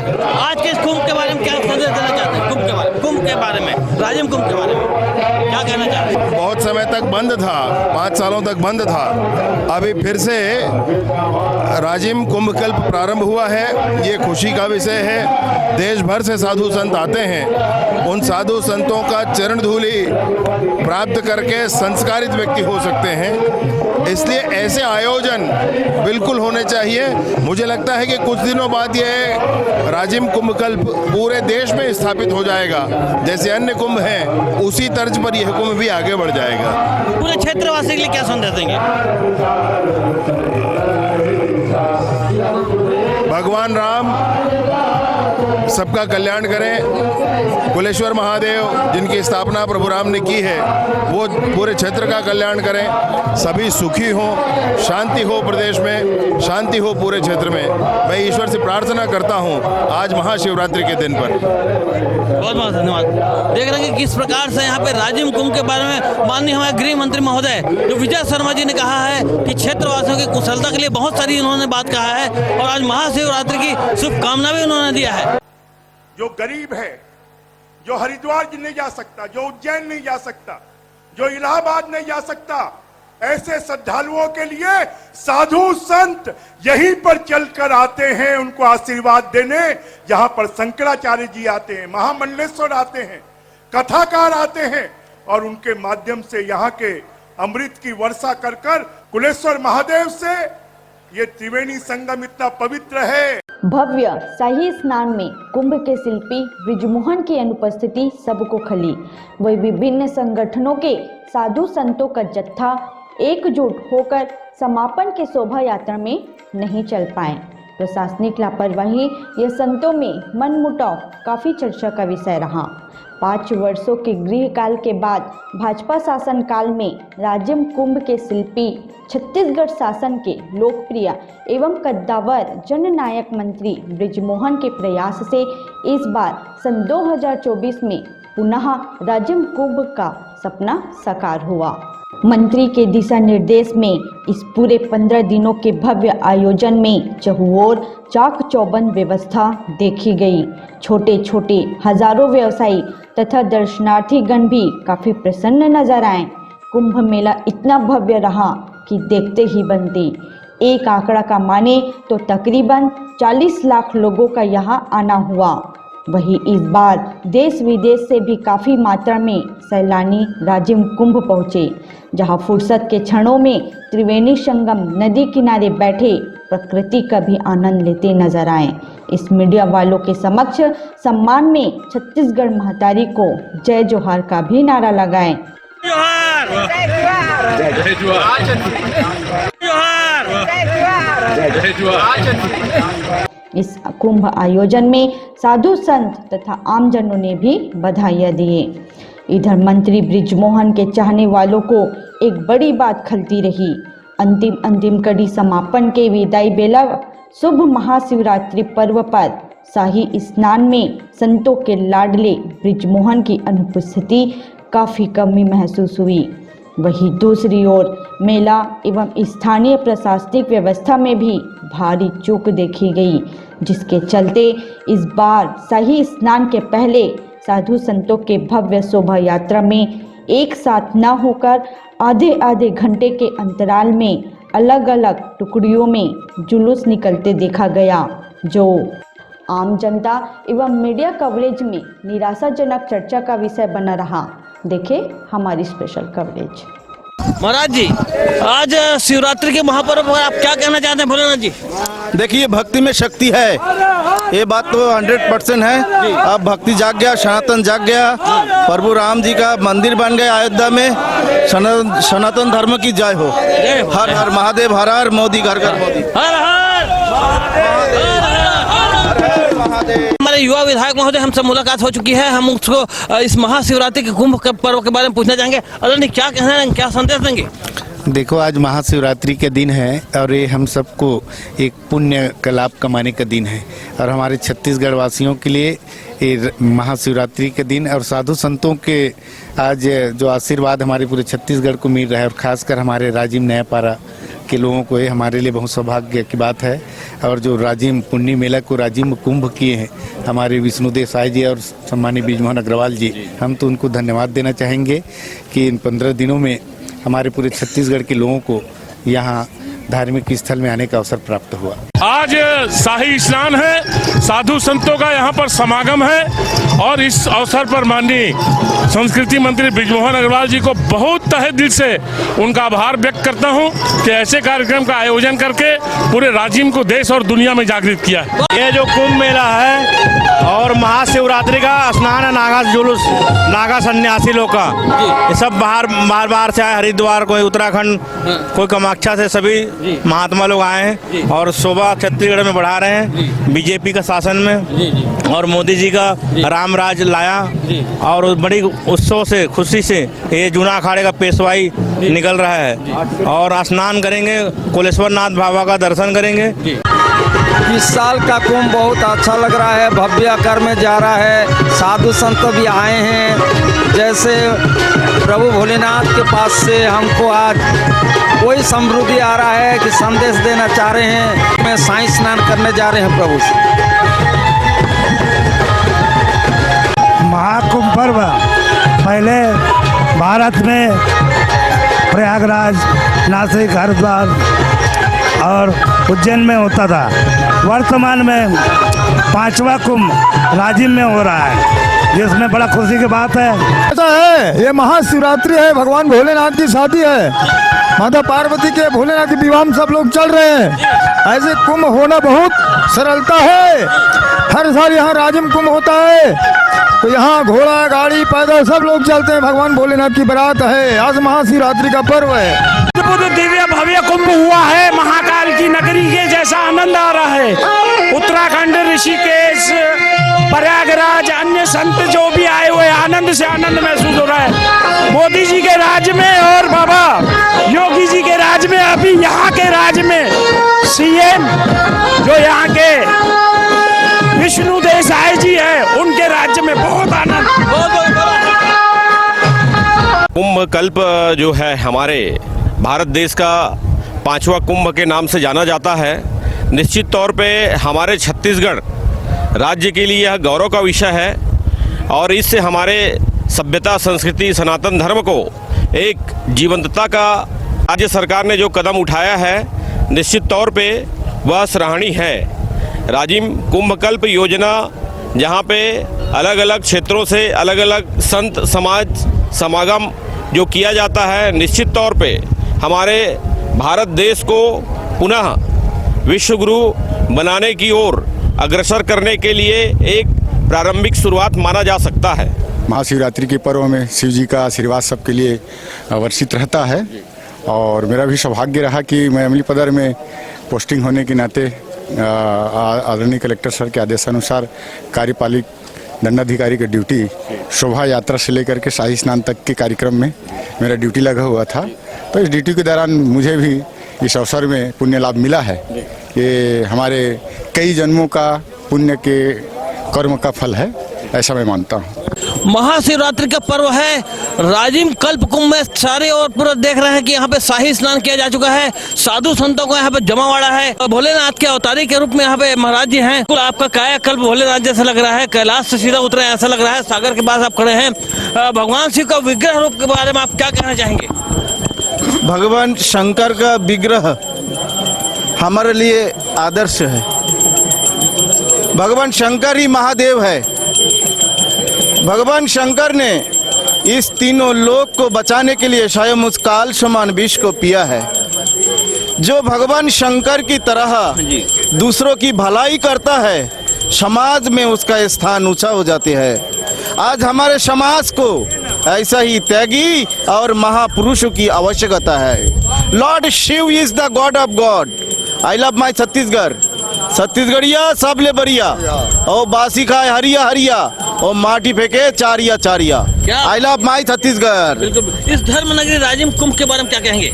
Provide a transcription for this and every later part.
आज के इस कुंभ के बारे में क्या संदेश देना चाहते हैं? कुंभ के बारे में, राजिम कुंभ के बारे में क्या कहना चाहते हैं? बहुत समय तक बंद था, 5 सालों तक बंद था। अभी फिर से राजिम कुंभ कल्प प्रारंभ हुआ है। ये खुशी का विषय है। देश भर से साधु संत आते हैं। उन साधु संतों का चरण धूलि प्राप्त करके संस्कारित व्यक्ति हो सकते हैं। इसलिए ऐसे आयोजन बिल्कुल होने चाहिए। मुझे लगता है कि कुछ दिनों बाद ये राजिम कुंभ कल्प पूरे देश में स्थापित हो जाएगा। जैसे अन्य कुंभ हैं, उसी तर्ज पर यह कुंभ भी आगे बढ़ जाएगा। पूरे क्षेत्रवासी के लिए क्या संदेश देंगे? भगवान राम सबका कल्याण करें। कुलेश्वर महादेव जिनकी स्थापना प्रभु राम ने की है, वो पूरे क्षेत्र का कल्याण करें। सभी सुखी हों, शांति हो प्रदेश में, शांति हो पूरे क्षेत्र में। मैं ईश्वर से प्रार्थना करता हूं आज महाशिवरात्रि के दिन पर। बहुत बहुत धन्यवाद। देख रहे हैं कि किस प्रकार से यहाँ पे राजिम कुंभ के बारे में माननीय हमारे गृह मंत्री महोदय जो विजय शर्मा जी ने कहा है कि क्षेत्रवासियों की कुशलता के लिए बहुत सारी उन्होंने बात कहा है और आज महाशिवरात्रि की शुभकामना भी उन्होंने दिया है। जो गरीब है, जो हरिद्वार नहीं जा सकता, जो उज्जैन नहीं जा सकता, जो इलाहाबाद नहीं जा सकता, ऐसे श्रद्धालुओं के लिए साधु संत यहीं पर चलकर आते हैं उनको आशीर्वाद देने। जहां पर शंकराचार्य जी आते हैं, महामंडलेश्वर आते हैं, कथाकार आते हैं और उनके माध्यम से यहाँ के अमृत की वर्षा कर कुलेश्वर महादेव से ये त्रिवेणी संगम इतना पवित्र है। भव्य शाही स्नान में कुंभ के शिल्पी बृजमोहन की अनुपस्थिति सबको खली। वही विभिन्न संगठनों के साधु संतों का जत्था एकजुट होकर समापन के शोभा यात्रा में नहीं चल पाए। प्रशासनिक लापरवाही या संतों में मनमुटाव काफी चर्चा का विषय रहा। 5 वर्षों के गृहकाल के बाद भाजपा शासन काल में राजिम कुंभ के शिल्पी छत्तीसगढ़ शासन के लोकप्रिय एवं कद्दावर जननायक मंत्री बृजमोहन के प्रयास से इस बार सन 2024 में पुनः राजिम कुंभ का सपना साकार हुआ। मंत्री के दिशा निर्देश में इस पूरे 15 दिनों के भव्य आयोजन में चहुओर चाक चौबंद व्यवस्था देखी गई। छोटे छोटे हजारों व्यवसायी तथा दर्शनार्थी गण भी काफी प्रसन्न नजर आए। कुंभ मेला इतना भव्य रहा कि देखते ही बनते। एक आंकड़ा का माने तो तकरीबन 40 लाख लोगों का यहाँ आना हुआ। वहीं इस बार देश विदेश से भी काफ़ी मात्रा में सैलानी राजिम कुंभ पहुँचे, जहां फुर्सत के क्षणों में त्रिवेणी संगम नदी किनारे बैठे प्रकृति का भी आनंद लेते नजर आए। इस मीडिया वालों के समक्ष सम्मान में छत्तीसगढ़ महतारी को जय जोहार का भी नारा लगाए। जोहार जय जोहार जय जोहार। इस कुंभ आयोजन में साधु संत तथा आमजनों ने भी बधाइयाँ दिए। इधर मंत्री बृजमोहन के चाहने वालों को एक बड़ी बात खलती रही। अंतिम कड़ी समापन के विदाई बेला शुभ महाशिवरात्रि पर्व पर शाही स्नान में संतों के लाडले बृजमोहन की अनुपस्थिति काफ़ी कमी महसूस हुई। वहीं दूसरी ओर मेला एवं स्थानीय प्रशासनिक व्यवस्था में भी भारी चूक देखी गई, जिसके चलते इस बार शाही स्नान के पहले साधु संतों के भव्य शोभा यात्रा में एक साथ न होकर आधे घंटे के अंतराल में अलग अलग टुकड़ियों में जुलूस निकलते देखा गया, जो आम जनता एवं मीडिया कवरेज में निराशाजनक चर्चा का विषय बना रहा। देखें हमारी स्पेशल कवरेज। महाराज जी, आज शिवरात्रि के महापर्व पर आप क्या कहना चाहते हैं भोलेनाथ जी? देखिए, भक्ति में शक्ति है, ये बात तो 100% है। अब भक्ति जाग गया, सनातन जाग गया, प्रभु राम जी का मंदिर बन गया अयोध्या में। सनातन धर्म की जय हो। हर हर महादेव, हर हर मोदी, घर घर मोदी, हर हमारे युवा विधायक महोदय हमसे मुलाकात हो चुकी है। हम उसको इस महाशिवरात्रि के कुंभ पर्व के बारे में पूछना चाहेंगे। अदरणीय, क्या कहना है, क्या संदेश देंगे? देखो, आज महाशिवरात्रि के दिन है और ये हम सबको एक पुण्य का लाभ कमाने का दिन है और हमारे छत्तीसगढ़ वासियों के लिए ये महाशिवरात्रि के दिन और साधु संतों के आज जो आशीर्वाद हमारे पूरे छत्तीसगढ़ को मिल रहा है और ख़ासकर हमारे राजिम नयापारा के लोगों को ये हमारे लिए बहुत सौभाग्य की बात है। और जो राजिम पुण्य मेला को राजिम कुंभ किए हैं हमारे विष्णु देसाई जी और सम्मानीय बृजमोहन अग्रवाल जी, हम तो उनको धन्यवाद देना चाहेंगे कि इन 15 दिनों में हमारे पूरे छत्तीसगढ़ के लोगों को यहाँ धार्मिक स्थल में आने का अवसर प्राप्त हुआ। आज शाही स्नान है, साधु संतों का यहाँ पर समागम है और इस अवसर पर माननीय संस्कृति मंत्री बृजमोहन अग्रवाल जी को बहुत तहे दिल से उनका आभार व्यक्त करता हूँ कि ऐसे कार्यक्रम का आयोजन करके पूरे राजिम को देश और दुनिया में जागृत किया है। ये जो कुंभ मेला है और महाशिवरात्रि का स्नान है, नागा जुलूस, नागा सन्यासी लोग का, ये सब बाहर से आए, हरिद्वार, कोई उत्तराखंड, कोई कामाख्या से, सभी महात्मा लोग आए हैं और शोभा छत्तीसगढ़ में बढ़ा रहे हैं बीजेपी का शासन में। और मोदी जी का राम राज लाया और बड़ी उत्सव से, खुशी से ये जूना अखाड़े का पेशवाई निकल रहा है और स्नान करेंगे, कोलेश्वर नाथ बाबा का दर्शन करेंगे। इस साल का कुंभ बहुत अच्छा लग रहा है, भव्य आकार में जा रहा है, साधु संत भी आए हैं। जैसे प्रभु भोलेनाथ के पास से हमको आज कोई समृद्धि आ रहा है कि संदेश देना चाह रहे हैं। मैं साई स्नान करने जा रहे हैं प्रभु से। महाकुंभ पर्व पहले भारत में प्रयागराज, नासिक, हरिद्वार और उज्जैन में होता था। वर्तमान में 5वां कुंभ राजिम में हो रहा है, जिसमें बड़ा खुशी की बात है। ऐसा है, ये महाशिवरात्रि है, भगवान भोलेनाथ की शादी है, माता पार्वती के भोलेनाथ के विवाह में सब लोग चल रहे हैं। ऐसे कुंभ होना बहुत सरलता है। हर साल यहाँ राजिम कुंभ होता है, तो यहाँ घोड़ा, गाड़ी, पैदल सब लोग चलते हैं। भगवान भोलेनाथ की बारात है। आज महाशिवरात्रि का पर्व है। दिव्य भव्य कुंभ हुआ है, महाकाल की नगरी के जैसा आनंद आ रहा है। उत्तराखंड, ऋषिकेश, प्रयागराज, अन्य संत जो भी आए हुए आनंद से आनंद महसूस हो रहा है। मोदी जी के राज में और बाबा योगी जी के राज में, अभी यहाँ के राज में सीएम जो यहाँ के विष्णु देसाई जी है, उनके राज्य में बहुत आनंद। कुंभ कल्प जो है हमारे भारत देश का 5वां कुंभ के नाम से जाना जाता है। निश्चित तौर पे हमारे छत्तीसगढ़ राज्य के लिए यह गौरव का विषय है और इससे हमारे सभ्यता, संस्कृति, सनातन धर्म को एक जीवंतता का राज्य सरकार ने जो कदम उठाया है, निश्चित तौर पे वह सराहनीय है। राजिम कुंभ कल्प योजना, जहाँ पे अलग अलग क्षेत्रों से अलग अलग संत समाज समागम जो किया जाता है, निश्चित तौर पे हमारे भारत देश को पुनः विश्व गुरु बनाने की ओर अग्रसर करने के लिए एक प्रारंभिक शुरुआत माना जा सकता है। महाशिवरात्रि के पर्व में शिव जी का आशीर्वाद सबके लिए वर्षित रहता है और मेरा भी सौभाग्य रहा कि मैं अमलीपदर में पोस्टिंग होने के नाते आदरणीय कलेक्टर सर के आदेशानुसार कार्यपालिक दंडाधिकारी की ड्यूटी शोभा यात्रा से लेकर के शाही स्नान तक के कार्यक्रम में मेरा ड्यूटी लगा हुआ था। तो इस ड्यूटी के दौरान मुझे भी इस अवसर में पुण्य लाभ मिला है। ये हमारे कई जन्मों का पुण्य के कर्म का फल है, ऐसा मैं मानता हूँ। महाशिवरात्रि का पर्व है, राजिम कल्प कुंभ में सारे और पूरा देख रहे हैं कि यहाँ पे शाही स्नान किया जा चुका है। साधु संतों का यहाँ पे जमावाड़ा है। भोलेनाथ के अवतारी के रूप में यहाँ पे महाराज जी हैं। आपका कायाकल्प भोलेनाथ जैसा लग रहा है, कैलाश से सीधा उतरे ऐसा लग रहा है। सागर के पास आप खड़े हैं। भगवान शिव का विग्रह रूप के बारे में आप क्या कहना चाहेंगे? भगवान शंकर का विग्रह हमारे लिए आदर्श है। भगवान शंकर ही महादेव है। भगवान शंकर ने इस तीनों लोक को बचाने के लिए स्वयं उस काल समान विष को पिया है। जो भगवान शंकर की तरह दूसरों की भलाई करता है, समाज में उसका स्थान ऊंचा हो जाते हैं। आज हमारे समाज को ऐसा ही त्यागी और महापुरुषों की आवश्यकता है। Lord Shiva is the god of god. I love my Chhattisgarh. छत्तीसगढ़िया सब ले बढ़िया, और बासी खाए हरिया हरिया, और माटी फेंके चारिया चारिया। आई लव माई छत्तीसगढ़। इस धर्म नगरी राजिम कुंभ के बारे में क्या कहेंगे?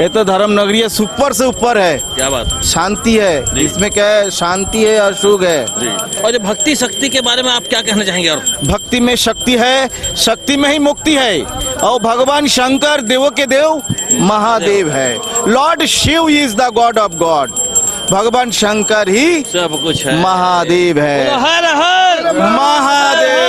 ये तो धर्म नगरी है, सुपर से ऊपर है। क्या बात, शांति है इसमें। क्या है, शांति है और सुख है। और जो भक्ति शक्ति के बारे में आप क्या कहना चाहेंगे? और भक्ति में शक्ति है, शक्ति में ही मुक्ति है। और भगवान शंकर देवों के देव महादेव है। Lord Shiva is the god of god. भगवान शंकर ही सब कुछ है, महादेव है। हर हर महादेव।